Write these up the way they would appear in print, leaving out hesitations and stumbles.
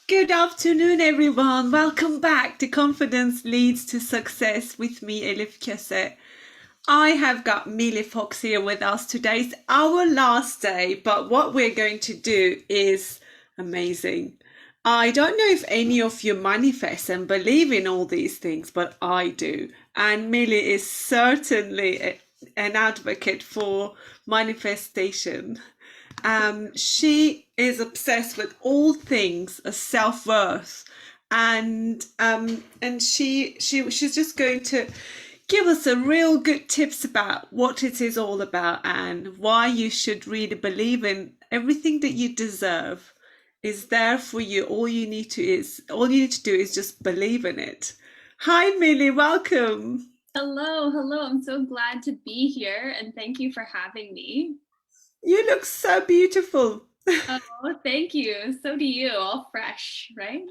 Good afternoon, everyone. Welcome back to Confidence Leads to Success with me, Elif Köse. I have got Milli Fox here with us. Today's our last day, but what we're going to do is amazing. I don't know if any of you manifest and believe in all these things, but I do. And Milli is certainly an advocate for manifestation. She is obsessed with all things self-worth, and she's just going to give us a real good tips about what it is all about and why you should really believe in everything that you deserve is there for you. All you need to do is just believe in it. Hi, Millie, welcome. Hello, hello. I'm so glad to be here and thank you for having me. You look so beautiful. Oh, thank you. So do you. All fresh, right?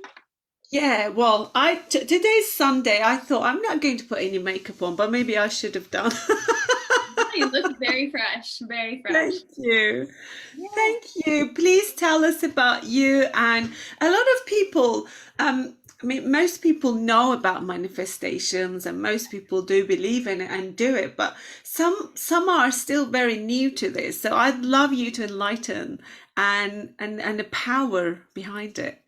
Yeah, well, today's Sunday. I thought I'm not going to put any makeup on, but maybe I should have done. Yeah, you look very fresh, very fresh. Thank you. Yeah. Thank you. Please tell us about you. And a lot of people, I mean, most people know about manifestations and most people do believe in it and do it, but some are still very new to this. So I'd love you to enlighten and the power behind it.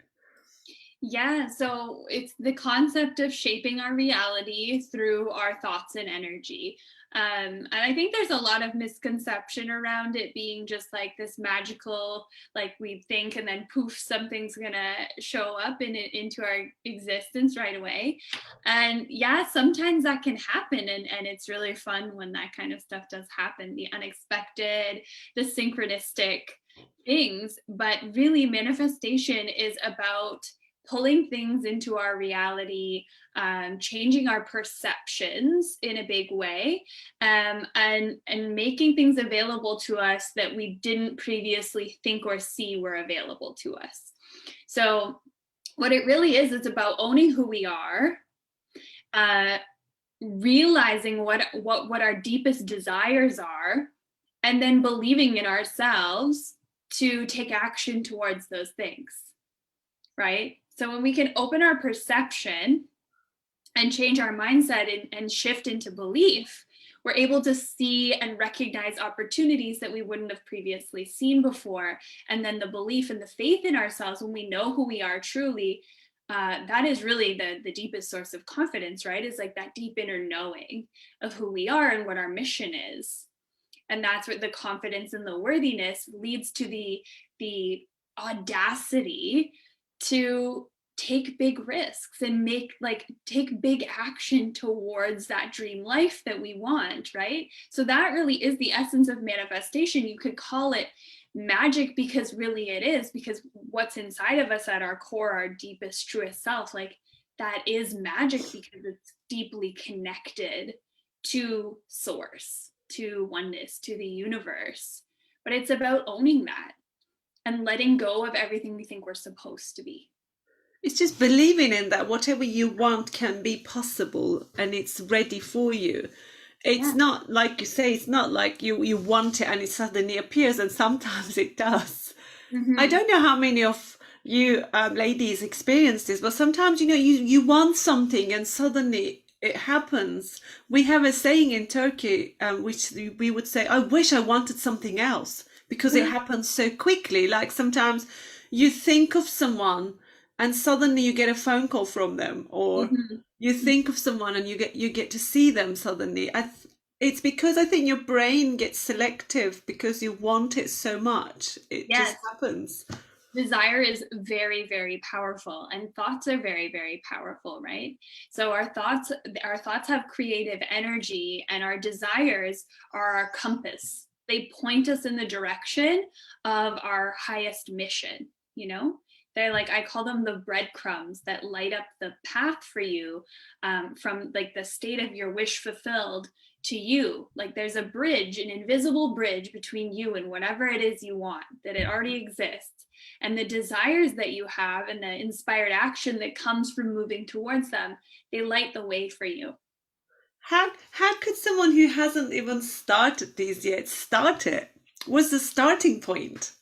Yeah, so it's the concept of shaping our reality through our thoughts and energy. And I think there's a lot of misconception around it being just like this magical, like we think and then poof, something's gonna show up into our existence right away. And yeah, sometimes that can happen, and it's really fun when that kind of stuff does happen, the unexpected, the synchronistic things. But really, manifestation is about pulling things into our reality, changing our perceptions in a big way, and making things available to us that we didn't previously think or see were available to us. So, what it really is about owning who we are, uh, realizing what our deepest desires are, and then believing in ourselves to take action towards those things, right? So when we can open our perception and change our mindset and shift into belief, we're able to see and recognize opportunities that we wouldn't have previously seen before. And then the belief and the faith in ourselves, when we know who we are truly, that is really the deepest source of confidence, right? Is like that deep inner knowing of who we are and what our mission is. And that's what the confidence and the worthiness leads to the audacity to take big risks and take big action towards that dream life that we want, right? So that really is the essence of manifestation. You could call it magic, because really it is, because what's inside of us at our core, our deepest truest self, like that is magic, because it's deeply connected to source, to oneness, to the universe. But it's about owning that and letting go of everything we think we're supposed to be. It's just believing in that whatever you want can be possible and it's ready for you. It's Yeah. not like you say, it's not like you want it and it suddenly appears, and sometimes it does. I Mm-hmm. don't know how many of you ladies experience this, but sometimes you want something and suddenly it happens. We have a saying in Turkey, which we would say, "I wish I wanted something else," because it happens so quickly. Like sometimes you think of someone and suddenly you get a phone call from them, or you Mm-hmm. think of someone and you get to see them suddenly. It's because I think your brain gets selective because you want it so much. It just Yes. happens. Desire is very, very powerful, and thoughts are very, very powerful, right? So our thoughts have creative energy, and our desires are our compass. They point us in the direction of our highest mission, you know? They're like, I call them the breadcrumbs that light up the path for you, from like the state of your wish fulfilled to you. Like there's a bridge, an invisible bridge between you and whatever it is you want, that it already exists. And the desires that you have and the inspired action that comes from moving towards them, they light the way for you. How could someone who hasn't even started these yet start it? What's the starting point?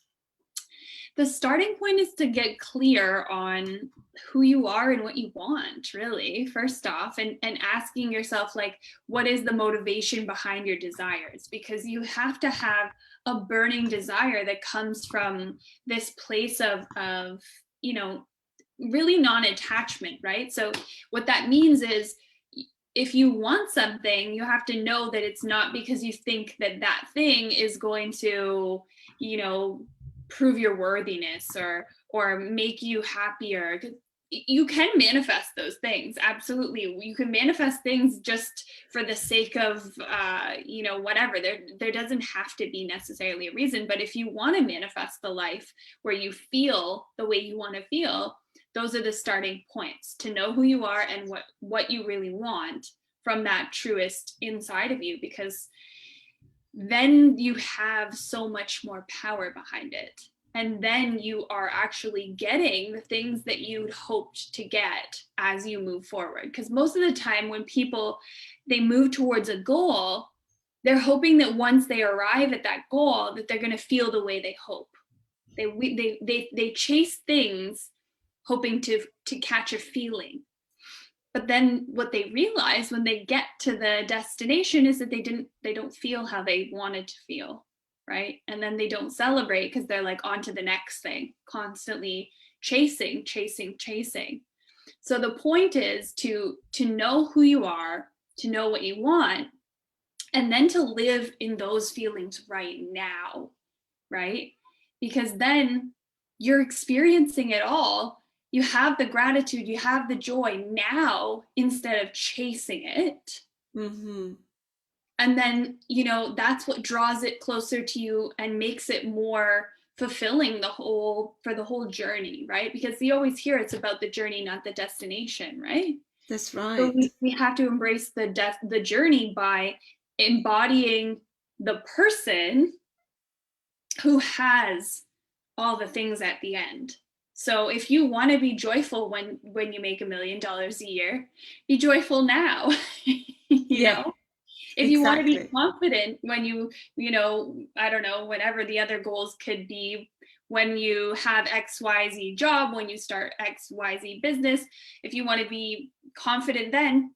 The starting point is to get clear on who you are and what you want, really, first off, and asking yourself, like, what is the motivation behind your desires? Because you have to have a burning desire that comes from this place of you know, really non-attachment, right? So what that means is, if you want something, you have to know that it's not because you think that that thing is going to, you know, prove your worthiness or make you happier. You can manifest those things, absolutely. You can manifest things just for the sake of you know, whatever. There doesn't have to be necessarily a reason, but if you want to manifest the life where you feel the way you want to feel, those are the starting points, to know who you are and what you really want from that truest inside of you, because then you have so much more power behind it. And then you are actually getting the things that you'd hoped to get as you move forward. Because most of the time when people, they move towards a goal, they're hoping that once they arrive at that goal, that they're going to feel the way they hope. They chase things hoping to catch a feeling. But then what they realize when they get to the destination is that they don't feel how they wanted to feel, right? And then they don't celebrate because they're like on to the next thing, constantly chasing. So the point is to know who you are, to know what you want, and then to live in those feelings right now, right? Because then you're experiencing it all. You have the gratitude, you have the joy now instead of chasing it. Mm-hmm. And then, you know, that's what draws it closer to you and makes it more fulfilling for the whole journey, right? Because you always hear it's about the journey, not the destination, right? That's So right. we have to embrace the journey by embodying the person who has all the things at the end. So if you want to be joyful when you make $1 million a year, be joyful now. You Yeah, know, if you want to be exactly. confident when you know, I don't know, whatever the other goals could be, when you have XYZ job, when you start XYZ business, if you want to be confident, then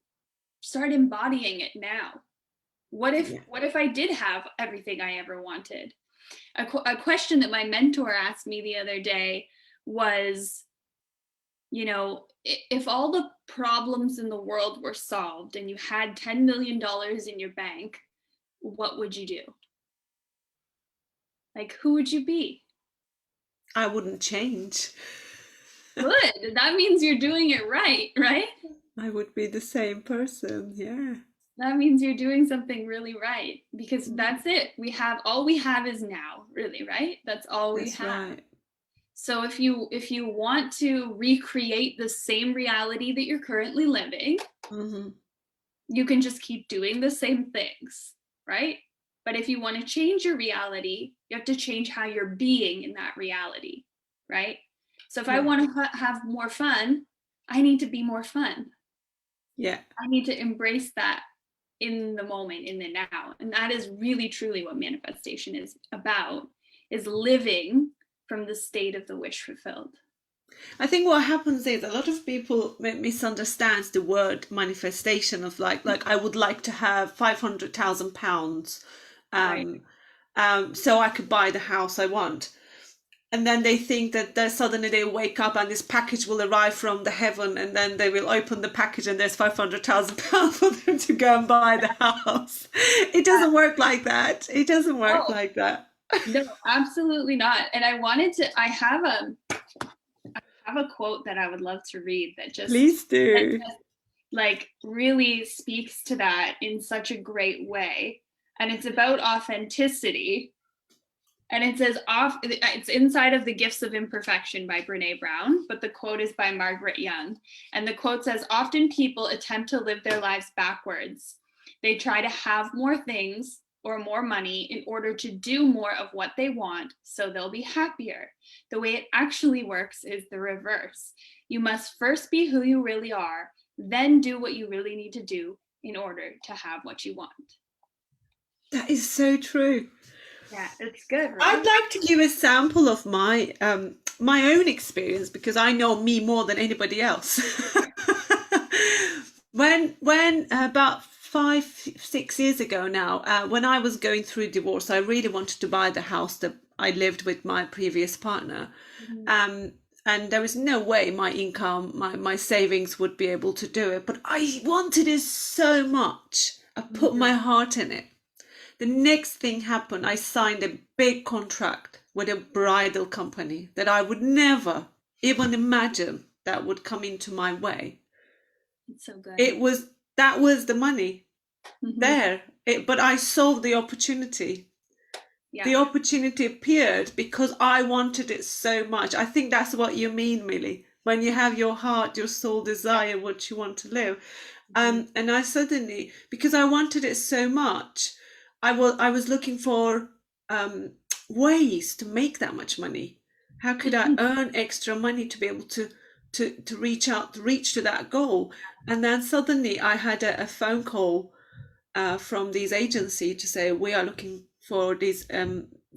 start embodying it now. Yeah. What if I did have everything I ever wanted? A question that my mentor asked me the other day was, you know, if all the problems in the world were solved and you had $10 million in your bank, what would you do? Like, who would you be? I wouldn't change. Good. That means you're doing it right, right? I would be the same person. Yeah. That means you're doing something really right, because Mm, that's it. All we have is now, really, right? That's all we that's have. right. So if you want to recreate the same reality that you're currently living, Mm-hmm. you can just keep doing the same things, right? But if you want to change your reality, you have to change how you're being in that reality, right? So if I Yeah. want to have more fun, I need to be more fun. Yeah. I need to embrace that in the moment, in the now. And that is really truly what manifestation is about, is living from the state of the wish fulfilled. I think what happens is a lot of people misunderstands the word manifestation of like I would like to have £500,000 Right. um so I could buy the house I want. And then they think that suddenly they wake up and this package will arrive from the heaven, and then they will open the package and there's £500,000 for them to go and buy the house. It doesn't work like that. It doesn't work Oh, like that. no, absolutely not. And I have a quote that I would love to read Please that do. just like really speaks to that in such a great way. And it's about authenticity. And it says it's inside of The Gifts of Imperfection by Brené Brown, but the quote is by Margaret Young. And the quote says, often people attempt to live their lives backwards. They try to have more things or more money in order to do more of what they want, so they'll be happier. The way it actually works is the reverse. You must first be who you really are, then do what you really need to do in order to have what you want. That is so true. Yeah, it's good, I'd right? like to give a sample of my own experience because I know me more than anybody else. When about 5, 6 years ago now, when I was going through divorce, I really wanted to buy the house that I lived with my previous partner. Mhm. Um, and there was no way my income, my savings would be able to do it. But I wanted it so much. I put my Mhm. heart in it. The next thing happened. I signed a big contract with a bridal company that I would never even imagine that would come into my way. It's so good. It was that was the money Mhm. there. But I saw the opportunity. Yeah. The opportunity appeared because I wanted it so much. I think that's what you mean, Millie. When you have your heart, your soul desire what you want to live. Mhm. And I suddenly, because I wanted it so much, I was looking for um, ways to make that much money. How could I earn extra money to be able to reach to that goal? And then suddenly I had a phone call from this agency to say we are looking for this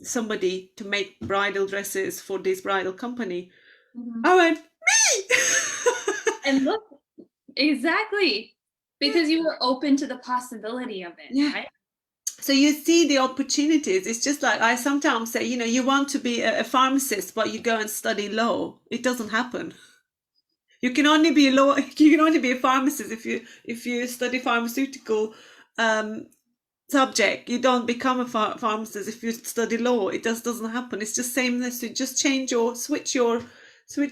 somebody to make bridal dresses for this bridal company. Mhm. I went me. And look, exactly, because you were open to the possibility of it, Yeah. right? So you see the opportunities. It's just like I sometimes say, you want to be a pharmacist, but you go and study law. It doesn't happen. You can only be a law. You can only be a pharmacist if you study pharmaceutical um, subject. You don't become a pharmacist if you study law. It just doesn't happen. It's just sameness. You just switch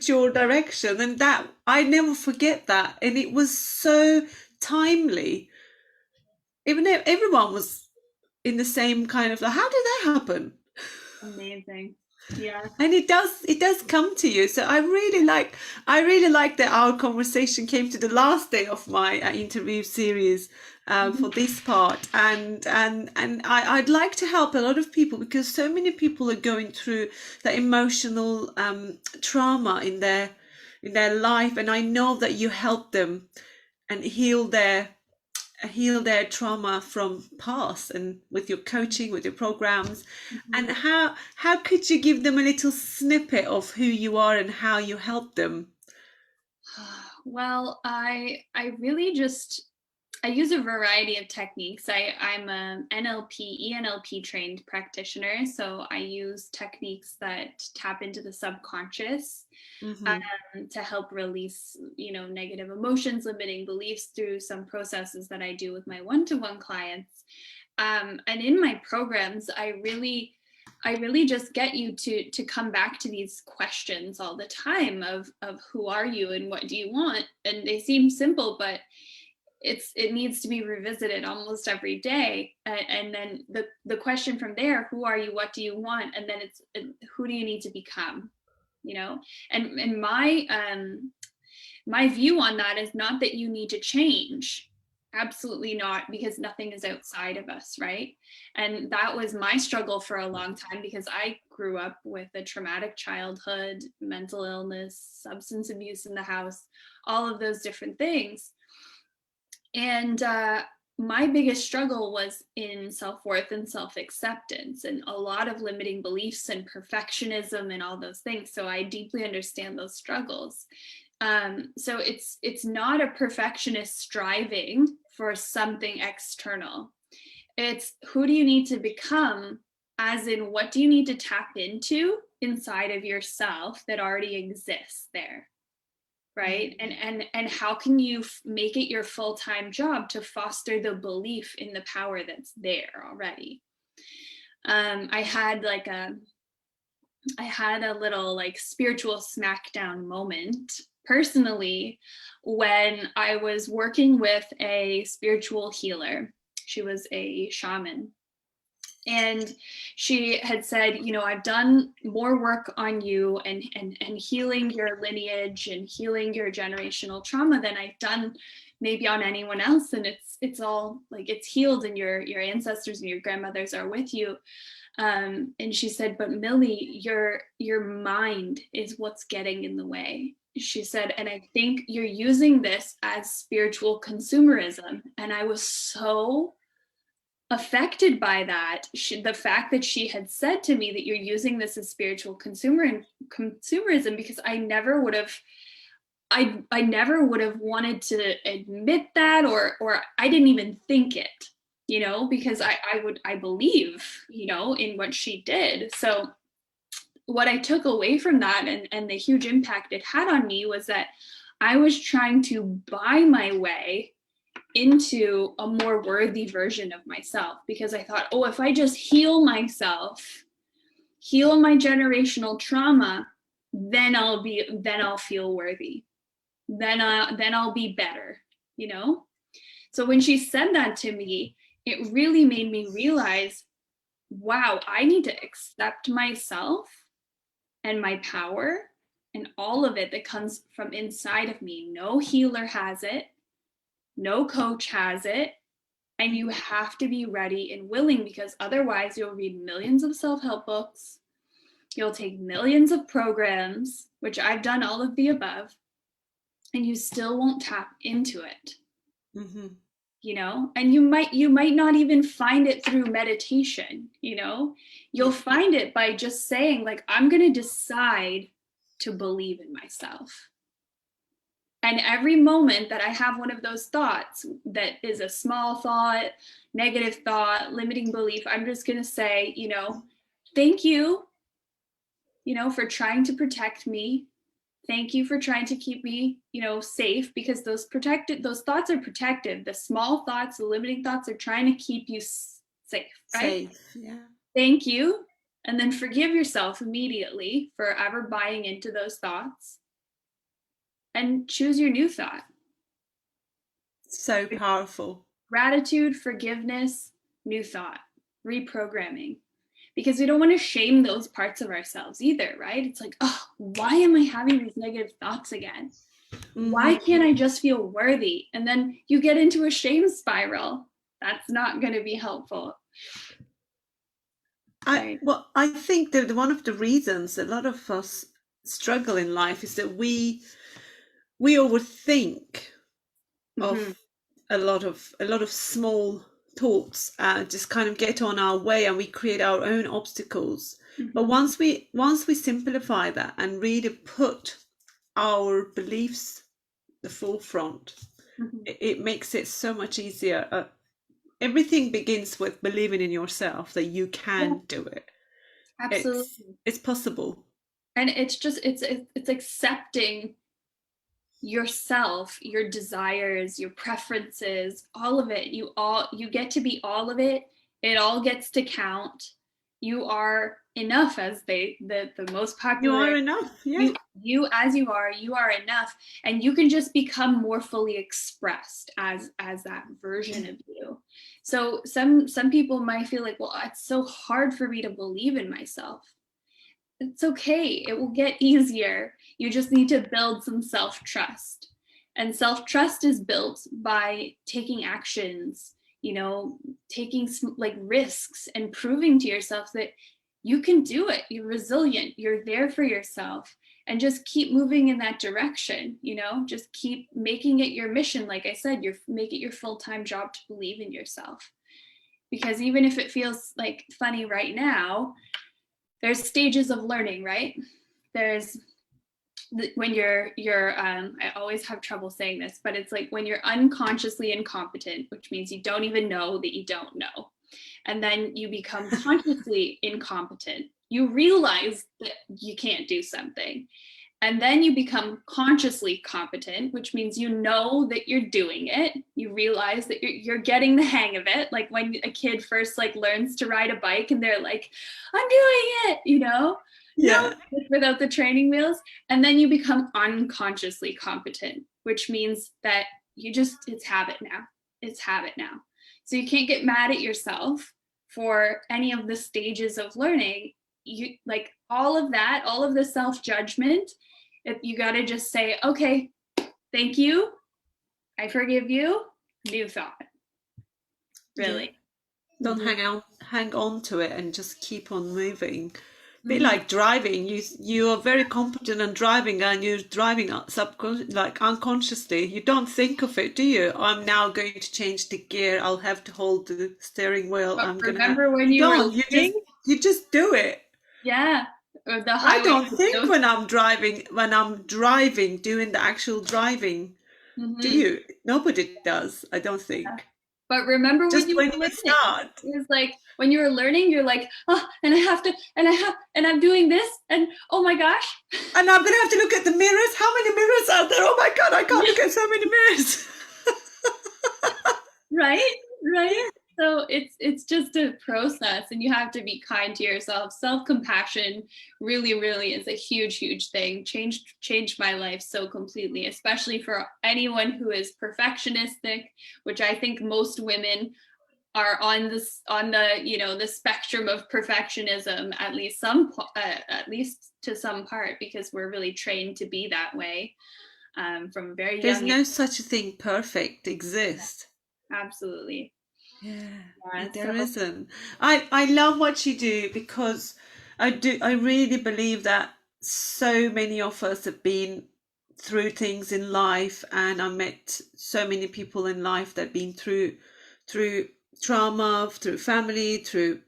your direction, and that I never forget that. And it was so timely. Even if everyone was in the same kind of like, how did that happen? Amazing. Yeah. And it does come to you. So I really like that our conversation came to the last day of my interview series for Mhm. this part. And I'd like to help a lot of people because so many people are going through the emotional trauma in their life, and I know that you help them and heal their trauma from past, and with your coaching, with your programs. And Mhm. how could you give them a little snippet of who you are and how you help them? Well, I really just I use a variety of techniques. I'm a NLP, ENLP trained practitioner, so I use techniques that tap into the subconscious Mm-hmm. to help release, negative emotions, limiting beliefs through some processes that I do with my one-to-one clients. And in my programs, I really just get you to come back to these questions all the time of who are you and what do you want? And they seem simple, but it needs to be revisited almost every day. And then the question from there, who are you, what do you want? And then it's who do you need to become? You know, and my view on that is not that you need to change, absolutely not, because nothing is outside of us, right? And that was my struggle for a long time because I grew up with a traumatic childhood, mental illness, substance abuse in the house, all of those different things. And my biggest struggle was in self-worth and self-acceptance and a lot of limiting beliefs and perfectionism and all those things, so I deeply understand those struggles. So it's not a perfectionist striving for something external. It's who do you need to become, as in what do you need to tap into inside of yourself that already exists there, right? And how can you make it your full-time job to foster the belief in the power that's there already? I had a little like spiritual smackdown moment personally when I was working with a spiritual healer. She was a shaman. And she had said, I've done more work on you and healing your lineage and healing your generational trauma than I've done maybe on anyone else. And it's all like it's healed and your ancestors and your grandmothers are with you. And she said, but Millie, your mind is what's getting in the way. She said, and I think you're using this as spiritual consumerism. And I was so affected by that, the fact that she had said to me that you're using this as spiritual consumerism, because I never would have, I never would have wanted to admit that, or I didn't even think it, because I believe, in what she did. So what I took away from that, and the huge impact it had on me, was that I was trying to buy my way into a more worthy version of myself, because I thought, oh, if I just heal myself, heal my generational trauma, then I'll feel worthy. Then I'll be better, So when she said that to me, it really made me realize, wow, I need to accept myself and my power and all of it that comes from inside of me. No healer has it. No coach has it. And you have to be ready and willing, because otherwise you'll read millions of self-help books. You'll take millions of programs, which I've done all of the above, and you still won't tap into it. Mm-hmm. And you might not even find it through meditation. You'll find it by just saying, like, I'm going to decide to believe in myself. And every moment that I have one of those thoughts that is a small thought, negative thought, limiting belief, I'm just going to say, thank you, for trying to protect me. Thank you for trying to keep me, safe, because those thoughts are protective. The small thoughts, the limiting thoughts, are trying to keep you safe, right? Safe, yeah. Thank you. And then forgive yourself immediately for ever buying into those thoughts, and choose your new thought. So powerful. Gratitude, forgiveness, new thought, reprogramming. Because we don't want to shame those parts of ourselves either, right? It's like, oh, why am I having these negative thoughts again? Mm-hmm. Why can't I just feel worthy? And then you get into a shame spiral. That's not going to be helpful. I think that one of the reasons a lot of us struggle in life is that we overthink of a lot of small thoughts, just kind of get on our way, and we create our own obstacles. But once we simplify that and really put our beliefs the forefront, it makes it so much easier. Everything begins with believing in yourself that you can do it. Absolutely. It's possible. And it's just it's accepting yourself, your desires, your preferences, all of it. You get to be all of it. It all gets to count. You are enough, as the most popular. You are enough. Yeah. You as you are enough, and you can just become more fully expressed as that version of you. So some people might feel like, well, it's so hard for me to believe in myself. It's okay. It will get easier. You just need to build some self-trust. And self-trust is built by taking actions, taking risks, and proving to yourself that you can do it. You're resilient. You're there for yourself. And just keep moving in that direction, just keep making it your mission. Like I said, make it your full-time job to believe in yourself. Because even if it feels like funny right now, there's stages of learning, right? There's when you're I always have trouble saying this, but it's like when you're unconsciously incompetent, which means you don't even know that you don't know. And then you become consciously incompetent. You realize that you can't do something. And then you become consciously competent, which means you know that you're doing it. You realize that you're getting the hang of it. Like when a kid first learns to ride a bike and they're like, I'm doing it, Yeah. No, without the training wheels. And then you become unconsciously competent, which means that it's habit now. It's habit now. So you can't get mad at yourself for any of the stages of learning. You all of that, all of the self-judgment, you got to just say, okay, thank you, I forgive you, new thought. Really. Don't hang on to it and just keep on moving. bit like driving. You are very competent in driving, and you're driving like unconsciously. You don't think of it, do you? I'm now going to change the gear. I'll have to hold the steering wheel. But I'm gonna have. remember when You you were don't. learning? You just do it. Yeah, or the I highway don't think video. when I'm driving, doing the actual driving. Do Hmm. you? Nobody does. I don't think. But remember when Just you when were you learning, start. it was like when you were learning, you're like, oh, and I have to, and I'm doing this, and oh my gosh. And I'm gonna have to look at the mirrors. How many mirrors are there? Oh my God, I can't Yeah, look at so many mirrors. right, right. Yeah. So it's just a process, and you have to be kind to yourself. Self-compassion really, really is a huge, huge thing. Changed my life so completely, especially for anyone who is perfectionistic, which I think most women are on the the spectrum of perfectionism, at least to some part, because we're really trained to be that way from very There's young age. no such a thing perfect exist. Absolutely. Yeah, Yeah, there so isn't. I love what you do because I really believe that so many of us have been through things in life, and I met so many people in life that have been through trauma, through family, through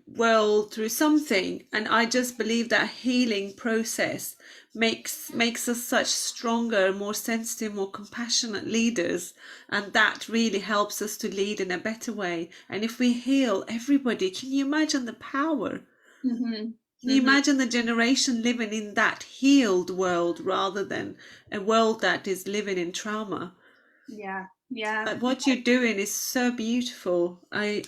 world, through something. And I just believe that healing process makes us such stronger, more sensitive, more compassionate leaders, and that really helps us to lead in a better way. And if we heal everybody, can you imagine the power? hmm Can you hmm imagine the generation living in that healed world rather than a world that is living in trauma? yeah, yeah. What you're doing is so beautiful. I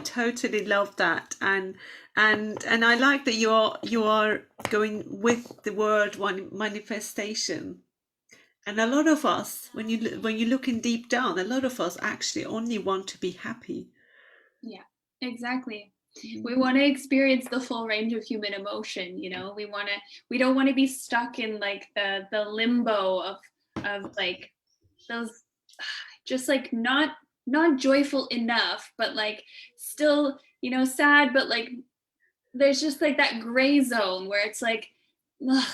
totally love that, and I like that you are going with the word one manifestation. And a lot of us, when you look in deep down, a lot of us actually only want to be happy. Yeah, exactly. We Mm. want to experience the full range of human emotion, we don't want to be stuck in like the limbo of like those just like not joyful enough, but like still, sad, but like there's just like that gray zone where it's like, ugh,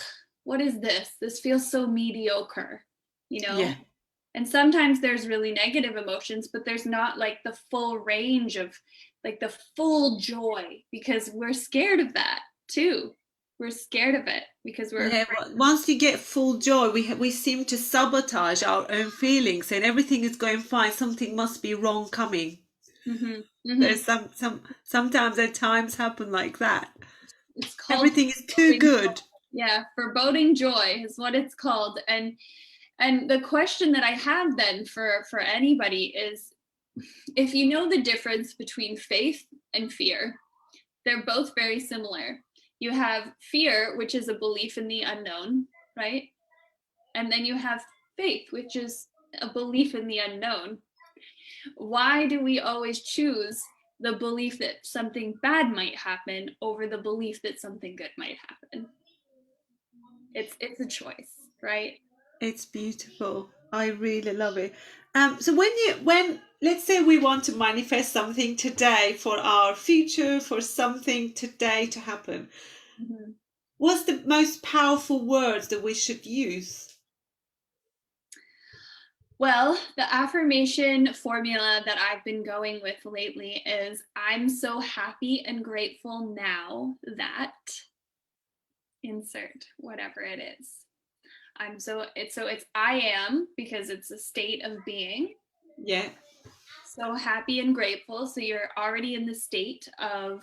what is this? This feels so mediocre, you know? Yeah, And sometimes there's really negative emotions, but there's not like the full range of like the full joy, because we're scared of that too. We're scared of it because we're yeah. afraid. Once you get full joy, we seem to sabotage our own feelings, and everything is going fine. Something must be wrong coming. Hmm. Hmm. There's sometimes at times happen like that. It's called Everything is too foreboding joy. good. Yeah, foreboding joy is what it's called. And the question that I have then for anybody is, if you know the difference between faith and fear, they're both very similar. You have fear, which is a belief in the unknown, right? And then you have faith, which is a belief in the unknown. Why do we always choose the belief that something bad might happen over the belief that something good might happen? It's a choice, right? It's beautiful. I really love it. So when let's say we want to manifest something today for our future, for something today to happen, Mhm. what's the most powerful words that we should use? Well, the affirmation formula that I've been going with lately is, I'm so happy and grateful now that insert whatever it is. It's I am, because it's a state of being. Yeah. So happy and grateful. So you're already in the state of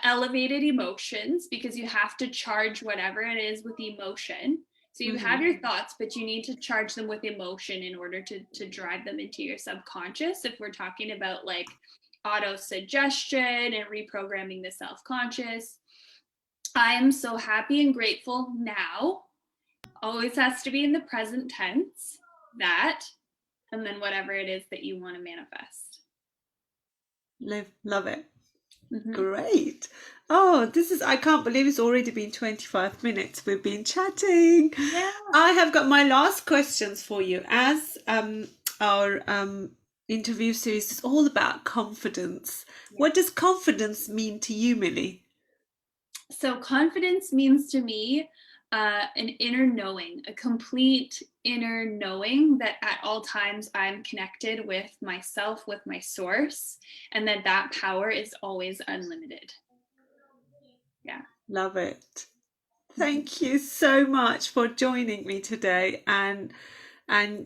elevated emotions, because you have to charge whatever it is with emotion. So you have Hmm. your thoughts, but you need to charge them with emotion in order to drive them into your subconscious. If we're talking about like auto suggestion and reprogramming the self-conscious, I am so happy and grateful now. Always has to be in the present tense. That, and then whatever it is that you want to manifest. Love it. Mm-hmm. Great. Oh, I can't believe it's already been 25 minutes. We've been chatting. Yeah. I have got my last questions for you. As our interview series is all about confidence. Yeah. What does confidence mean to you, Millie? So confidence means to me an inner knowing, a complete inner knowing that at all times I'm connected with myself, with my source, and that that power is always unlimited. Yeah. Love it. Mhm. Thank you so much for joining me today and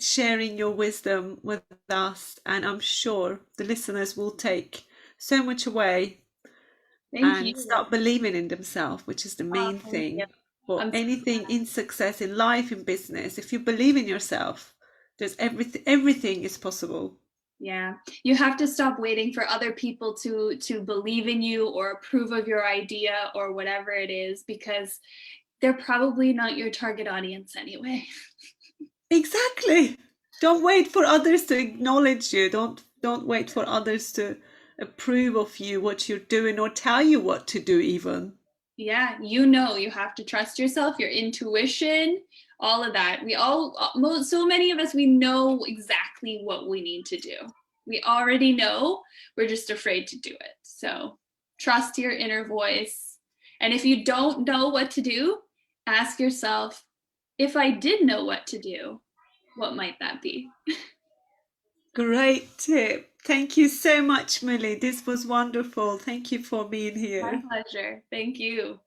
sharing your wisdom with us. And I'm sure the listeners will take so much away Thank and you. start believing in themselves, which is the Oh, main thank you. thing for I'm so anything glad. in success in life, in business. If you believe in yourself, there's everything is possible. Yeah. You have to stop waiting for other people to believe in you or approve of your idea or whatever it is, because they're probably not your target audience anyway. Exactly. Don't wait for others to acknowledge you. Don't wait for others to approve of you, what you're doing, or tell you what to do even. Yeah, you know, you have to trust yourself, your intuition, all of that. We all, so many of us, we know exactly what we need to do. We already know, we're just afraid to do it. So trust your inner voice. And if you don't know what to do, ask yourself, if I did know what to do, what might that be? Great tip. Thank you so much, Millie. This was wonderful. Thank you for being My here. pleasure. Thank you.